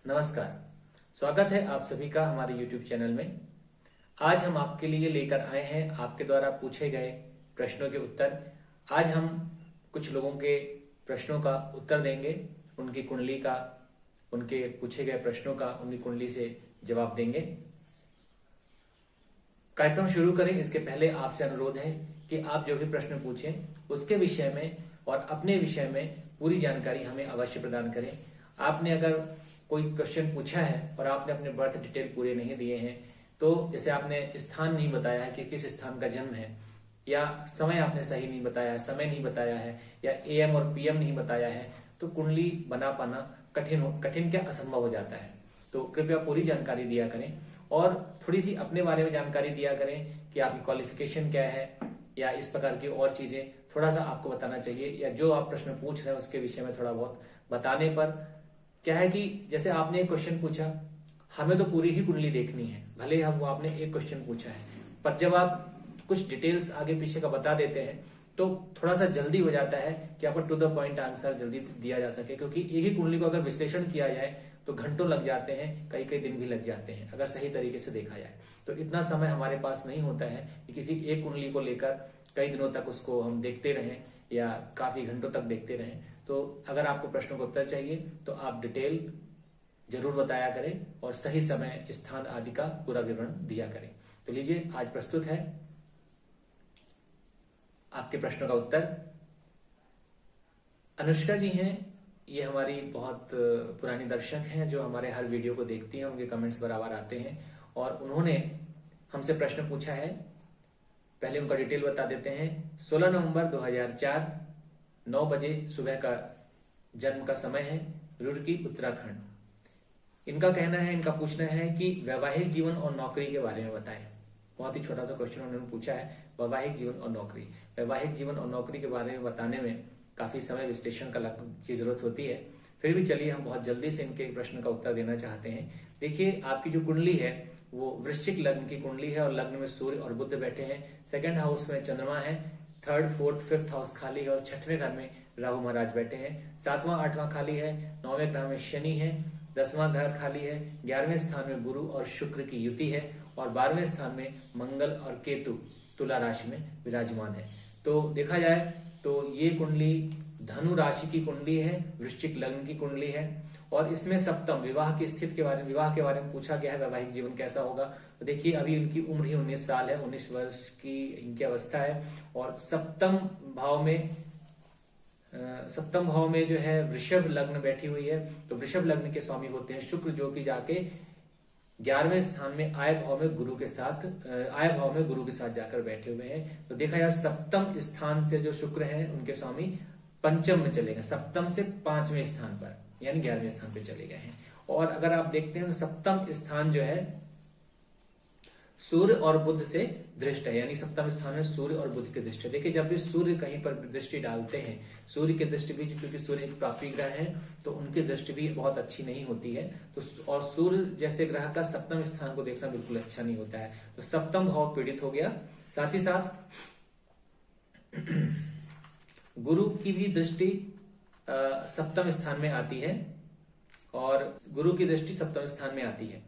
नमस्कार। स्वागत है आप सभी का हमारे YouTube चैनल में। आज हम आपके लिए लेकर आए हैं आपके द्वारा पूछे गए प्रश्नों के उत्तर। आज हम कुछ लोगों के प्रश्नों का उत्तर देंगे, उनकी कुंडली का, उनके पूछे गए प्रश्नों का उनकी कुंडली से जवाब देंगे। कार्यक्रम शुरू करें इसके पहले आपसे अनुरोध है कि आप जो भी प्रश्न पूछें उसके विषय में और अपने विषय में पूरी जानकारी हमें अवश्य प्रदान करें। आपने अगर कोई क्वेश्चन पूछा है और आपने अपने बर्थ डिटेल पूरे नहीं दिए हैं, तो जैसे आपने स्थान नहीं बताया है कि किस स्थान का जन्म है, या समय आपने सही नहीं बताया है, समय नहीं बताया है, या AM और PM नहीं बताया है, तो कुंडली बना पाना कठिन क्या असंभव हो जाता है। तो कृपया पूरी जानकारी दिया करें और थोड़ी सी अपने बारे में जानकारी दिया करें कि आपकी क्वालिफिकेशन क्या है, या इस प्रकार की और चीजें थोड़ा सा आपको बताना चाहिए, या जो आप प्रश्न पूछ रहे हैं उसके विषय में थोड़ा बहुत बताने पर क्या है कि जैसे आपने एक क्वेश्चन पूछा, हमें तो पूरी ही कुंडली देखनी है, भले हम वो आपने एक क्वेश्चन पूछा है, पर जब आप कुछ डिटेल्स आगे पीछे का बता देते हैं तो थोड़ा सा जल्दी हो जाता है कि आपको टू द पॉइंट आंसर जल्दी दिया जा सके। क्योंकि एक ही कुंडली को अगर विश्लेषण किया जाए तो घंटों लग जाते हैं, कई कई दिन भी लग जाते हैं अगर सही तरीके से देखा जाए। तो इतना समय हमारे पास नहीं होता है कि किसी एक कुंडली को लेकर कई दिनों तक उसको हम देखते रहें या काफी घंटों तक देखते रहें। तो अगर आपको प्रश्नों का उत्तर चाहिए तो आप डिटेल जरूर बताया करें और सही समय, स्थान आदि का पूरा विवरण दिया करें। तो लीजिए, आज प्रस्तुत है आपके प्रश्नों का उत्तर। अनुष्का जी हैं, ये हमारी बहुत पुरानी दर्शक हैं जो हमारे हर वीडियो को देखती हैं, उनके कमेंट्स बराबर आते हैं और उन्होंने हमसे प्रश्न पूछा है। पहले उनका डिटेल बता देते हैं। 16 नवंबर 2004 9 बजे सुबह का जन्म का समय है, रुड़की उत्तराखंड। इनका कहना है, इनका पूछना है कि वैवाहिक जीवन और नौकरी के बारे में बताएं। बहुत ही छोटा सा क्वेश्चन उन्होंने पूछा है, वैवाहिक जीवन और नौकरी। वैवाहिक जीवन और नौकरी के बारे में बताने में काफी समय विश्लेषण की जरूरत होती है, फिर भी चलिए हम बहुत जल्दी से इनके प्रश्न का उत्तर देना चाहते हैं। देखिए, आपकी जो कुंडली है वो वृश्चिक लग्न की कुंडली है और लग्न में सूर्य और बुध बैठे हैं। सेकंड हाउस में चंद्रमा है, थर्ड, फोर्थ, फिफ्थ हाउस खाली है और छठवें घर में राहु महाराज बैठे हैं। 7वां 8वां खाली है, 9वें ग्रह में शनि है, 10वां घर खाली है, 11वें स्थान में गुरु और शुक्र की युति है और 12वें स्थान में मंगल और केतु तुला राशि में विराजमान है। तो देखा जाए तो ये कुंडली धनु राशि की कुंडली है, वृश्चिक लग्न की कुंडली है और इसमें सप्तम विवाह की स्थिति के बारे में पूछा गया है, वैवाहिक जीवन कैसा होगा। तो देखिए, अभी इनकी उम्र ही 19 साल है, 19 वर्ष की इनकी अवस्था है और सप्तम भाव में जो है वृषभ लग्न बैठी हुई है। तो वृषभ लग्न के स्वामी होते हैं शुक्र, जो कि जाके 11वें स्थान में आय भाव में गुरु के साथ जाकर बैठे हुए हैं। तो देखा जाए सप्तम स्थान से जो शुक्र हैं उनके स्वामी पंचम में चले गए, सप्तम से 5वें स्थान पर यानी 11वें स्थान पे चले गए हैं। और अगर आप देखते हैं तो सप्तम स्थान जो है सूर्य और बुध से दृष्ट है, यानी सप्तम स्थान में सूर्य और बुध की दृष्टि है। देखिए, जब भी सूर्य कहीं पर दृष्टि डालते हैं, सूर्य की दृष्टि भी, क्योंकि सूर्य एक प्रापी ग्रह है तो उनकी दृष्टि भी बहुत अच्छी नहीं होती है। तो और सूर्य जैसे ग्रह का सप्तम स्थान को देखना बिल्कुल अच्छा नहीं होता है। तो सप्तम भाव पीड़ित हो गया। साथ ही साथ गुरु की भी दृष्टि सप्तम स्थान में आती है और गुरु की दृष्टि सप्तम स्थान में आती है।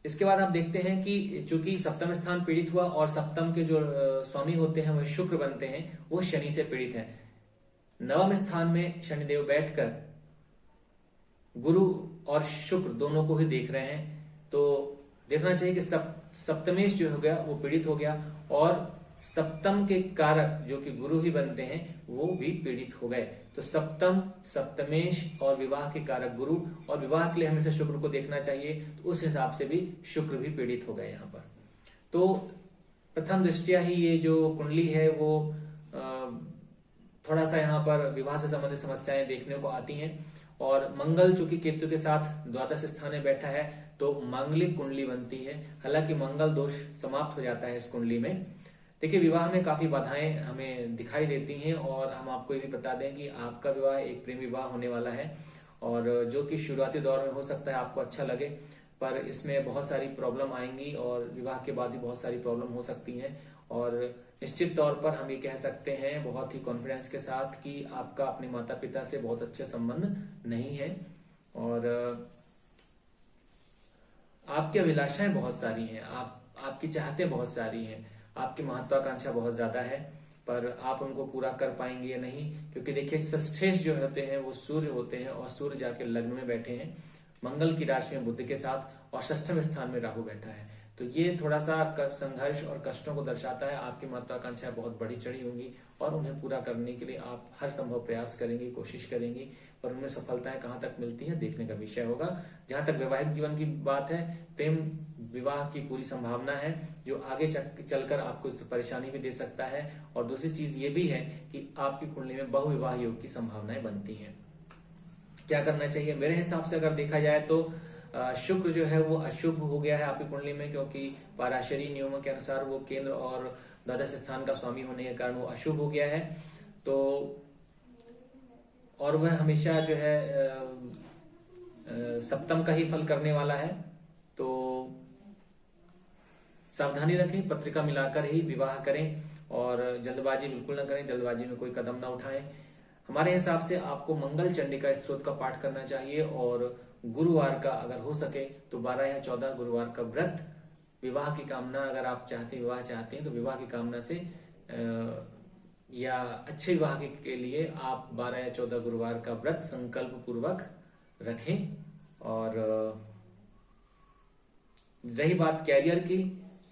इसके बाद आप देखते हैं कि चूंकि सप्तम स्थान पीड़ित हुआ और सप्तम के जो स्वामी होते हैं वह शुक्र बनते हैं, वो शनि से पीड़ित हैं। 9वें स्थान में शनिदेव बैठकर गुरु और शुक्र दोनों को ही देख रहे हैं। तो देखना चाहिए कि सप्तमेश जो हो गया वो पीड़ित हो गया और सप्तम के कारक जो कि गुरु ही बनते हैं वो भी पीड़ित हो गए। तो सप्तम, सप्तमेश और विवाह के कारक गुरु, और विवाह के लिए हमेशा शुक्र को देखना चाहिए। तो उस हिसाब से भी शुक्र भी पीड़ित हो गए यहाँ पर। तो प्रथम दृष्टिया ही ये जो कुंडली है वो थोड़ा सा यहाँ पर विवाह से संबंधित समस्याएं देखने को आती हैं। और मंगल चूंकि केतु के साथ द्वादश स्थान में बैठा है तो मांगलिक कुंडली बनती है। हालांकि मंगल दोष समाप्त हो जाता है इस कुंडली में। देखिए, विवाह में काफी बाधाएं हमें दिखाई देती हैं और हम आपको ये भी बता दें कि आपका विवाह एक प्रेम विवाह होने वाला है और जो कि शुरुआती दौर में हो सकता है आपको अच्छा लगे, पर इसमें बहुत सारी प्रॉब्लम आएंगी और विवाह के बाद भी बहुत सारी प्रॉब्लम हो सकती हैं। और निश्चित तौर पर हम ये कह सकते हैं बहुत ही कॉन्फिडेंस के साथ कि आपका अपने माता पिता से बहुत अच्छे संबंध नहीं है और आपकी अभिलाषाएं बहुत सारी हैं, आपकी चाहतें बहुत सारी हैं, आपकी महत्वाकांक्षा बहुत ज्यादा है, पर आप उनको पूरा कर पाएंगे या नहीं। क्योंकि देखिए षष्ठेश जो होते हैं वो सूर्य होते हैं, और सूर्य जाके लग्न में बैठे हैं मंगल की राशि में बुध के साथ, और षष्ठम स्थान में राहु बैठा है। तो ये थोड़ा सा संघर्ष और कष्टों को दर्शाता है। आपकी महत्वाकांक्षाएं बहुत बड़ी चढ़ी होंगी, और उन्हें पूरा करने के लिए आप हर संभव प्रयास करेंगे, कोशिश करेंगे, पर उनमें सफलताएं कहाँ तक मिलती है देखने का विषय होगा। जहां तक वैवाहिक जीवन की बात है, प्रेम विवाह की पूरी संभावना है, जो आगे चलकर आपको परेशानी भी दे सकता है। और दूसरी चीज ये भी है कि आपकी कुंडली में बहुविवाह योग की संभावनाएं बनती हैं। क्या करना चाहिए? मेरे हिसाब से अगर देखा जाए तो शुक्र जो है वो अशुभ हो गया है आपकी कुंडली में, क्योंकि पराशरी नियमों के अनुसार वो केंद्र और द्वादश स्थान का स्वामी होने के कारण वो अशुभ हो गया है। तो और वह हमेशा जो है सप्तम का ही फल करने वाला है। तो सावधानी रखें, पत्रिका मिलाकर ही विवाह करें, और जल्दबाजी बिल्कुल ना करें, जल्दबाजी में कोई कदम ना उठाएं। हमारे हिसाब से आपको मंगल चंडिका स्तोत्र का पाठ करना चाहिए, और गुरुवार का अगर हो सके तो 12 या 14 गुरुवार का व्रत, विवाह की कामना अगर आप चाहते हैं, विवाह चाहते हैं, तो विवाह की कामना से या अच्छे विवाह के लिए आप 12 या 14 गुरुवार का व्रत संकल्प पूर्वक रखें। और रही बात कैरियर की,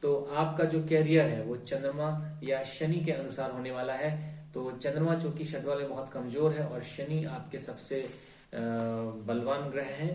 तो आपका जो कैरियर है वो चंद्रमा या शनि के अनुसार होने वाला है। तो चंद्रमा चूंकि षड्वाल में बहुत कमजोर है, और शनि आपके सबसे बलवान ग्रह हैं,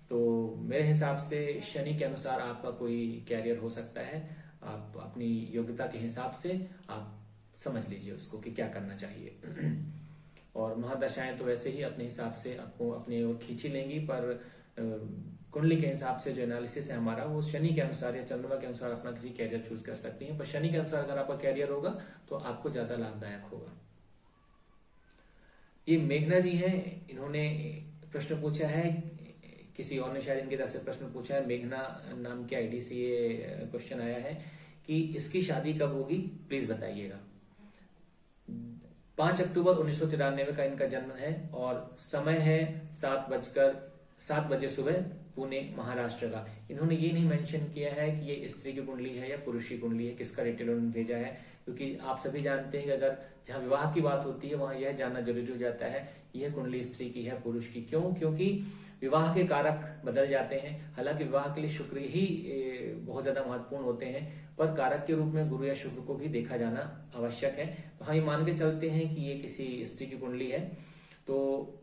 तो मेरे हिसाब से शनि के अनुसार आपका कोई कैरियर हो सकता है। आप अपनी योग्यता के हिसाब से आप समझ लीजिए उसको कि क्या करना चाहिए। और महादशाएं तो वैसे ही अपने हिसाब से आपको अपनी ओर खींची लेंगी, पर कुंडली के हिसाब से जो एनालिसिस है हमारा, वो शनि के अनुसार या चंद्रमा के अनुसार अपना किसी कैरियर चूज कर सकती है। पर शनि के अनुसार अगर आपका कैरियर होगा तो आपको ज्यादा लाभदायक होगा। ये मेघना जी हैं, इन्होंने प्रश्न पूछा है, किसी और ने शायद इनकी तरफ से प्रश्न पूछा है, मेघना नाम की आईडी से ये क्वेश्चन आया है कि इसकी शादी कब होगी, प्लीज बताइएगा। 5 अक्टूबर 1993 का इनका जन्म है, और समय है 7 बजे सुबह, पुणे महाराष्ट्र का। इन्होंने ये नहीं मेंशन किया है कि ये स्त्री की कुंडली है या पुरुष की कुंडली है, किसका डिटेल उन्होंने भेजा है, क्योंकि आप सभी जानते हैं कि अगर जहां विवाह की बात होती है वहां यह जानना जरूरी हो जाता है यह कुंडली स्त्री की है पुरुष की। क्यों? क्योंकि विवाह के कारक बदल जाते हैं। हालांकि विवाह के लिए शुक्र ही बहुत ज्यादा महत्वपूर्ण होते हैं, पर कारक के रूप में गुरु या शुक्र को भी देखा जाना आवश्यक है। तो हम ये मान के चलते हैं कि ये किसी स्त्री की कुंडली है। तो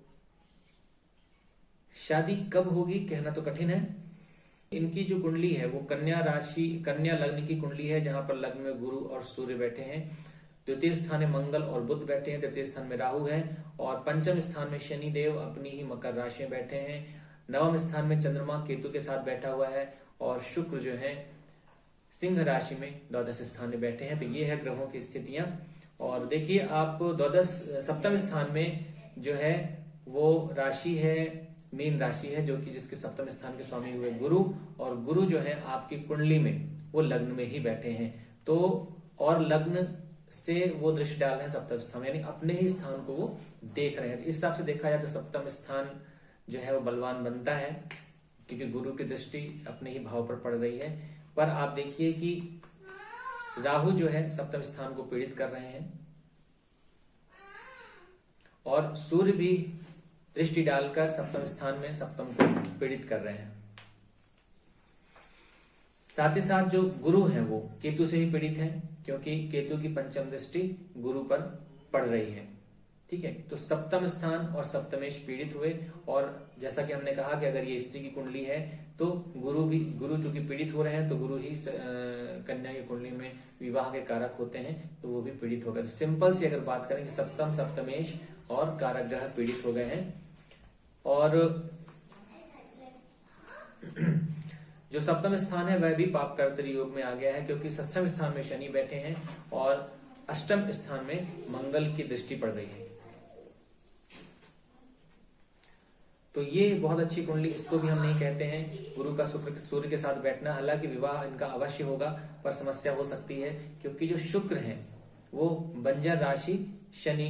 शादी कब होगी कहना तो कठिन है। इनकी जो कुंडली है वो कन्या राशि, कन्या लग्न की कुंडली है, जहां पर लग्न में गुरु और सूर्य बैठे हैं। द्वितीय स्थान में मंगल और बुध बैठे हैं, तृतीय स्थान में राहु है, और पंचम स्थान में शनि देव अपनी ही मकर राशि में बैठे हैं। नवम स्थान में चंद्रमा केतु के साथ बैठा हुआ है, और शुक्र जो है सिंह राशि में द्वादश स्थान में बैठे हैं। तो ये है ग्रहों की स्थितियां। और देखिए आप सप्तम स्थान में जो है वो राशि है मीन राशि है, जो कि जिसके सप्तम स्थान के स्वामी हुए गुरु, और गुरु जो है आपकी कुंडली में वो लग्न में ही बैठे हैं। तो और लग्न से वो दृष्टि डाल रहे हैं सप्तम स्थान, यानी अपने ही स्थान को वो देख रहे हैं। तो इस हिसाब से देखा जाए तो सप्तम स्थान जो है वो बलवान बनता है, क्योंकि गुरु की दृष्टि अपने ही भाव पर पड़ रही है। पर आप देखिए कि राहु जो है सप्तम स्थान को पीड़ित कर रहे हैं, और सूर्य भी दृष्टि डालकर सप्तम स्थान में सप्तम को पीड़ित कर रहे हैं। साथ ही साथ जो गुरु हैं वो केतु से ही पीड़ित हैं, क्योंकि केतु की पंचम दृष्टि गुरु पर पड़ रही है। ठीक है, तो सप्तम स्थान और सप्तमेश पीड़ित हुए। और जैसा कि हमने कहा कि अगर ये स्त्री की कुंडली है तो गुरु चूंकि पीड़ित हो रहे हैं, तो गुरु ही कन्या की कुंडली में विवाह के कारक होते हैं, तो वो भी पीड़ित हो गए। सिंपल सी अगर बात करें कि सप्तम सप्तमेश और कारक ग्रह पीड़ित हो गए हैं। और जो सप्तम स्थान है वह भी पाप कर्तरी योग में आ गया है, क्योंकि षष्ठम स्थान में शनि बैठे हैं और अष्टम स्थान में मंगल की दृष्टि पड़ रही है। तो ये बहुत अच्छी कुंडली, इसको भी हम नहीं कहते हैं गुरु का सूर्य के साथ बैठना। हालांकि विवाह इनका अवश्य होगा, पर समस्या हो सकती है, क्योंकि जो शुक्र है वो बंजर राशि शनि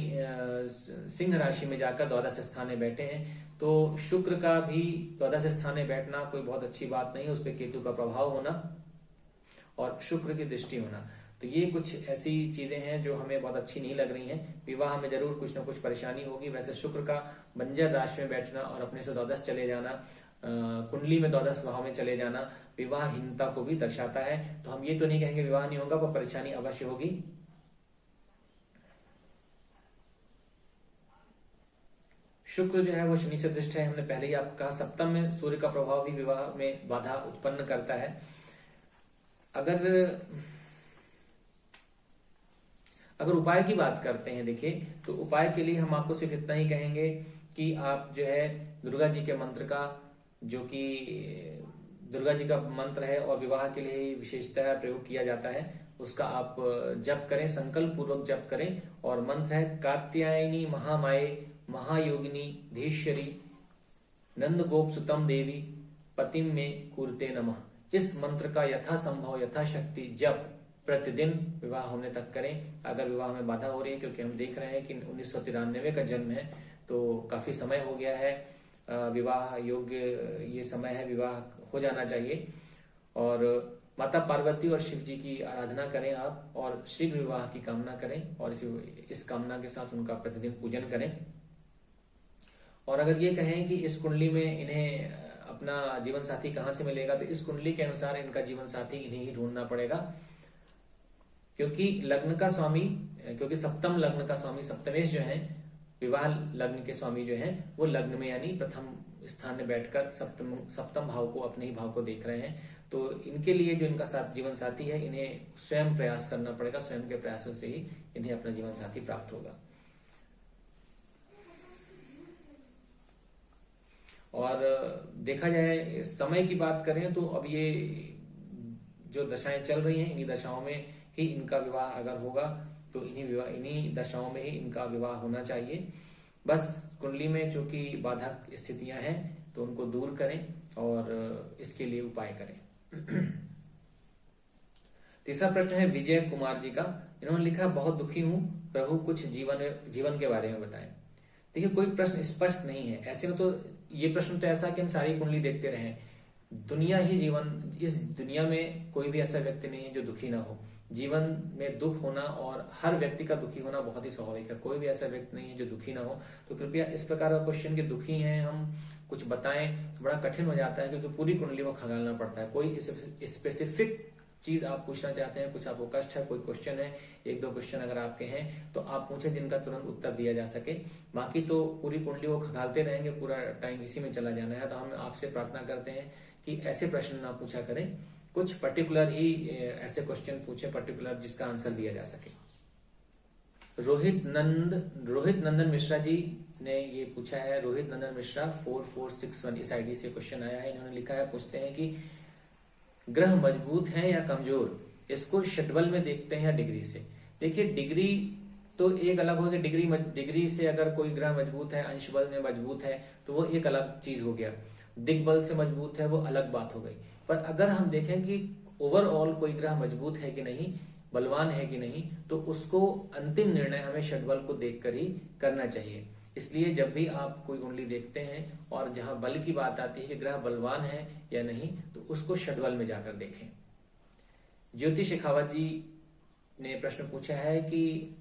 सिंह राशि में जाकर द्वादश स्थान में बैठे हैं। तो शुक्र का भी द्वादश स्थान में बैठना कोई बहुत अच्छी बात नहीं है, उस पर केतु का प्रभाव होना और शुक्र की दृष्टि होना, तो ये कुछ ऐसी चीजें हैं जो हमें बहुत अच्छी नहीं लग रही हैं। विवाह में जरूर कुछ ना कुछ परेशानी होगी। वैसे शुक्र का बंजर राशि में बैठना और अपने से द्वादश चले जाना, कुंडली में द्वादश भाव में चले जाना विवाहहीनता को भी दर्शाता है। तो हम ये तो नहीं कहेंगे विवाह नहीं होगा, पर परेशानी अवश्य होगी। शुक्र जो है वो शनि से दृष्ट है, हमने पहले ही आपको कहा। सप्तम में सूर्य का प्रभाव भी विवाह में बाधा उत्पन्न करता है। अगर उपाय की बात करते हैं, देखिए तो उपाय के लिए हम आपको सिर्फ इतना ही कहेंगे कि आप जो है दुर्गा जी के मंत्र का, जो कि दुर्गा जी का मंत्र है और विवाह के लिए विशेषतः प्रयोग किया जाता है, उसका आप जप करें, संकल्प पूर्वक जप करें। और मंत्र है कात्यायनी महामाये महायोगिनी धीश्वरी नंद गोप सुतम देवी पतिम में कुरते नमः। इस मंत्र का यथासंभव यथाशक्ति जप प्रतिदिन विवाह होने तक करें। अगर विवाह में बाधा हो रही है, क्योंकि हम देख रहे हैं कि 1993 का जन्म है, तो काफी समय हो गया है, विवाह योग्य ये समय है, विवाह हो जाना चाहिए। और माता पार्वती और शिव जी की आराधना करें आप, और शीघ्र विवाह की कामना करें, और इस कामना के साथ उनका प्रतिदिन पूजन करें। और अगर ये कहें कि इस कुंडली में इन्हें अपना जीवन साथी कहाँ से मिलेगा, तो इस कुंडली के अनुसार इनका जीवन साथी इन्हें ही ढूंढना पड़ेगा, क्योंकि लग्न का स्वामी, क्योंकि सप्तम लग्न का स्वामी सप्तमेश जो है, विवाह लग्न के स्वामी जो है वो लग्न में यानी प्रथम स्थान में बैठकर सप्तम भाव को, अपने ही भाव को देख रहे हैं। तो इनके लिए जो इनका जीवन साथी है, इन्हें स्वयं प्रयास करना पड़ेगा, स्वयं के प्रयासों से ही इन्हें अपना जीवन साथी प्राप्त होगा। और देखा जाए समय की बात करें, तो अब ये जो दशाएं चल रही हैं, इन्हीं दशाओं में ही इनका विवाह अगर होगा, तो इन्हीं दशाओं में ही इनका विवाह होना चाहिए। बस कुंडली में जो कि बाधक स्थितियां हैं, तो उनको दूर करें और इसके लिए उपाय करें। तीसरा प्रश्न है विजय कुमार जी का। इन्होंने लिखा, बहुत दुखी हूं प्रभु, कुछ जीवन के बारे में बताएं। देखिए, कोई प्रश्न स्पष्ट नहीं है ऐसे में, तो ये प्रश्न तो ऐसा कि हम सारी कुंडली देखते रहें। दुनिया ही जीवन, इस दुनिया में कोई भी ऐसा व्यक्ति नहीं है जो दुखी ना हो। जीवन में दुख होना और हर व्यक्ति का दुखी होना बहुत ही स्वाभाविक है। कोई भी ऐसा व्यक्ति नहीं है जो दुखी ना हो। तो कृपया इस प्रकार का क्वेश्चन के दुखी हैं हम कुछ बताएं, बड़ा कठिन हो जाता है, क्योंकि पूरी कुंडली को खंगालना पड़ता है। कोई स्पेसिफिक चीज आप पूछना चाहते हैं, कुछ आपको कष्ट है, कोई क्वेश्चन है, एक दो क्वेश्चन अगर आपके हैं तो आप पूछे जिनका तुरंत उत्तर दिया जा सके। बाकी तो पूरी कुंडली को खंगालते रहेंगे, पूरा टाइम इसी में चला जाना है। तो हम आपसे प्रार्थना करते हैं कि ऐसे प्रश्न ना पूछा करें, कुछ पर्टिकुलर ही ऐसे क्वेश्चन पूछे, पर्टिकुलर जिसका आंसर दिया जा सके। रोहित नंदन मिश्रा जी ने ये पूछा है, रोहित नंदन मिश्रा 4461 इस आईडी से क्वेश्चन आया है। इन्होंने लिखा है, पूछते हैं कि ग्रह मजबूत हैं या कमजोर, इसको षटबल में देखते हैं या डिग्री से। देखिए, डिग्री तो एक अलग हो गया, डिग्री से अगर कोई ग्रह मजबूत है, अंश बल में मजबूत है, तो वो एक अलग चीज हो गया। दिग्बल से मजबूत है, वो अलग बात हो गई। पर अगर हम देखें कि ओवरऑल कोई ग्रह मजबूत है कि नहीं, बलवान है कि नहीं, तो उसको अंतिम निर्णय हमें षटबल को देखकर ही करना चाहिए। इसलिए जब भी आप कोई कुंडली देखते हैं और जहां बल की बात आती है कि ग्रह बलवान है या नहीं, तो उसको षटबल में जाकर देखें। ज्योति शेखावत जी ने प्रश्न पूछा है कि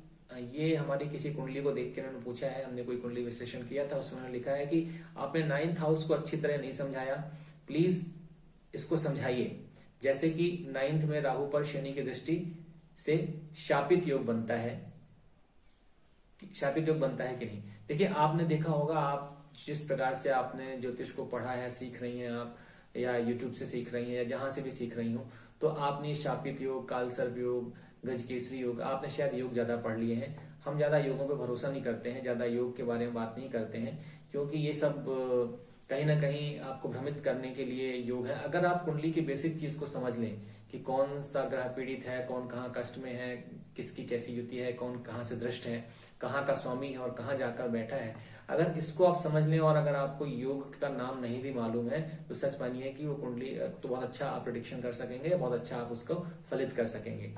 ये हमारी किसी कुंडली को देख के उन्होंने पूछा है, हमने कोई कुंडली विश्लेषण किया था, उसमें उन्होंने लिखा है कि आपने 9th हाउस को अच्छी तरह नहीं समझाया, प्लीज इसको समझाइए। जैसे कि 9th में राहु पर शनि की दृष्टि से शापित योग बनता है, शापित योग बनता है कि नहीं। देखिए, आपने देखा होगा, आप जिस प्रकार से आपने ज्योतिष को पढ़ा है, सीख रही हैं आप, या यूट्यूब से सीख रही हैं, या जहां से भी सीख रही हो, तो आपने शापित योग, कालसर्प योग, गजकेसरी योग, आपने शायद योग ज्यादा पढ़ लिए हैं। हम ज्यादा योगों पे भरोसा नहीं करते हैं, ज्यादा योग के बारे में बात नहीं करते हैं, क्योंकि ये सब कहीं ना कहीं आपको भ्रमित करने के लिए योग है। अगर आप कुंडली की बेसिक चीज को समझ लें कि कौन सा ग्रह पीड़ित है, कौन कहाँ कष्ट में है, किसकी कैसी युति है, कौन कहाँ से दृष्ट है, कहाँ का स्वामी है और कहाँ जाकर बैठा है, अगर इसको आप समझ लें और अगर आपको योग का नाम नहीं भी मालूम है, तो सच मानिए कि वो कुंडली तो बहुत अच्छा आप प्रेडिक्शन कर सकेंगे, बहुत अच्छा आप उसको फलित कर सकेंगे।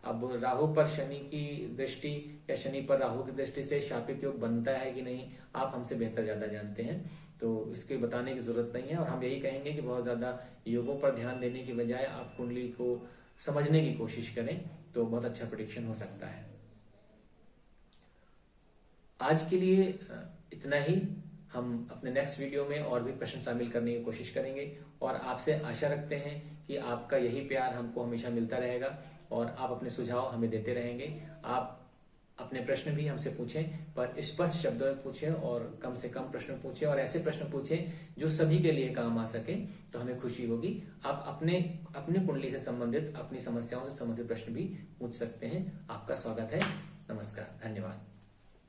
अब राहु पर शनि की दृष्टि या शनि पर राहु की दृष्टि से शापित योग बनता है कि नहीं, आप हमसे बेहतर ज्यादा जानते हैं। तो इसके बताने की जरूरत नहीं है। और हम यही कहेंगे कि बहुत ज्यादा योगों पर ध्यान देने की बजाय आप कुंडली को समझने की कोशिश करें, तो बहुत अच्छा प्रेडिक्शन हो सकता है। आज के लिए इतना ही। हम अपने नेक्स्ट वीडियो में और भी प्रश्न शामिल करने की कोशिश करेंगे और आपसे आशा रखते हैं कि आपका यही प्यार हमको हमेशा मिलता रहेगा और आप अपने सुझाव हमें देते रहेंगे। आप अपने प्रश्न भी हमसे पूछें, पर स्पष्ट शब्दों में पूछें और कम से कम प्रश्न पूछें और ऐसे प्रश्न पूछें जो सभी के लिए काम आ सके, तो हमें खुशी होगी। आप अपने कुंडली से संबंधित, अपनी समस्याओं से संबंधित प्रश्न भी पूछ सकते हैं। आपका स्वागत है। नमस्कार, धन्यवाद।